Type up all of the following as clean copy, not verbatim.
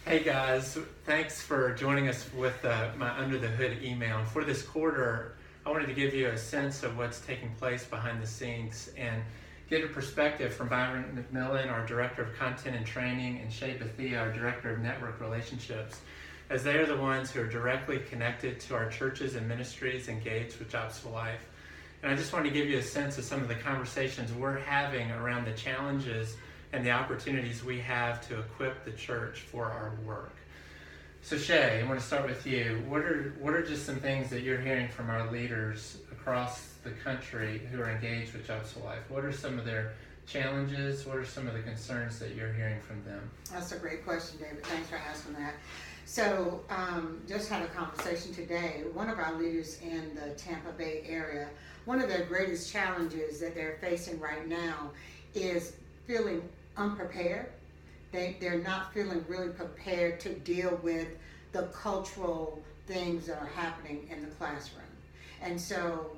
Hey guys, thanks for joining us with my Under the Hood email. For this quarter, I wanted to give you a sense of what's taking place behind the scenes and get a perspective from Byron McMillan, our Director of Content and Training, and Shay Bethia, our Director of Network Relationships, as they are the ones who are directly connected to our churches and ministries engaged with Jobs for Life. And I just want to give you a sense of some of the conversations we're having around the challenges and the opportunities we have to equip the church for our work. So Shay, I want to start with you. What are just some things that you're hearing from our leaders across the country who are engaged with Jobs for Life? What are some of their challenges? What are some of the concerns that you're hearing from them? That's a great question, David. Thanks for asking that. So just had a conversation today. One of our leaders in the Tampa Bay area, one of their greatest challenges that they're facing right now is feeling unprepared. They're not feeling really prepared to deal with the cultural things that are happening in the classroom. And so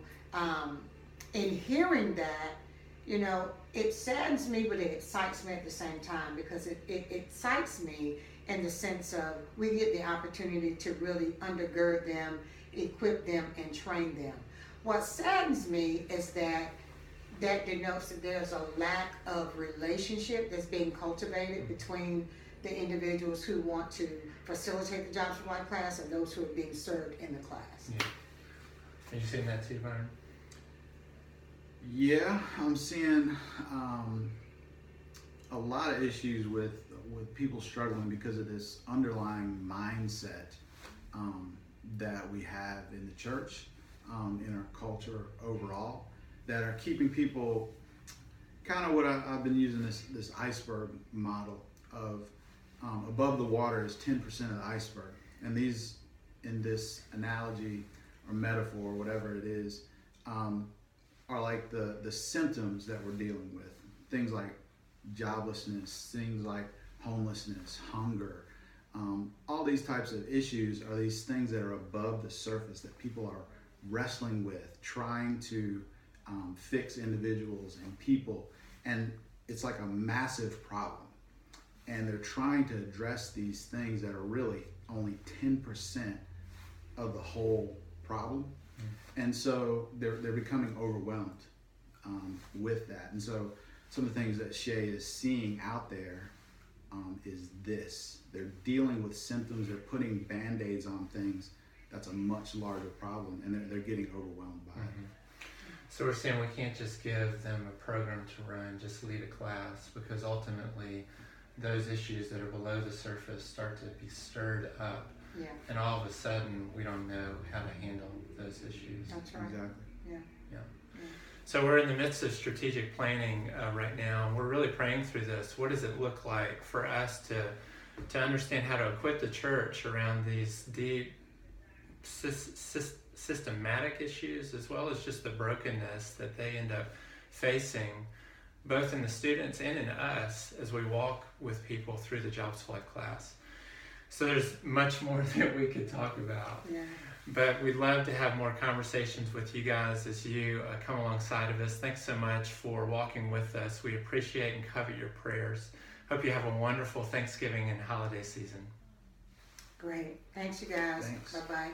in hearing that, it saddens me, but it excites me at the same time, because it excites me in the sense of we get the opportunity to really undergird them, equip them, and train them. What saddens me is that denotes that there's a lack of relationship that's being cultivated between the individuals who want to facilitate the Jobs for Life class and those who are being served in the class. Yeah. Are you seeing that too, Byron? Yeah, I'm seeing a lot of issues with people struggling because of this underlying mindset that we have in the church, in our culture overall, that are keeping people kind of what I've been using this iceberg model of above the water is 10% of the iceberg. And these, in this analogy or metaphor, whatever it is, are like the symptoms that we're dealing with. Things like joblessness, things like homelessness, hunger. All these types of issues are these things that are above the surface that people are wrestling with, trying to fix individuals and people, and it's like a massive problem. And they're trying to address these things that are really only 10% of the whole problem. And so they're becoming overwhelmed with that. And so some of the things that Shay is seeing out there is this. They're dealing with symptoms, they're putting band-aids on things that's a much larger problem, and they're getting overwhelmed by it. So we're saying we can't just give them a program to run, just lead a class, because ultimately those issues that are below the surface start to be stirred up. Yeah. And all of a sudden we don't know how to handle those issues. That's right. Exactly. Yeah. So we're in the midst of strategic planning right now, and we're really praying through this. What does it look like for us to understand how to equip the church around these deep systematic issues, as well as just the brokenness that they end up facing, both in the students and in us as we walk with people through the Jobs for Life class. So there's much more that we could talk about. Yeah. But we'd love to have more conversations with you guys as you come alongside of us. Thanks so much for walking with us. We appreciate and covet your prayers. Hope you have a wonderful Thanksgiving and holiday season. Great. Thanks, you guys. Thanks. Bye-bye.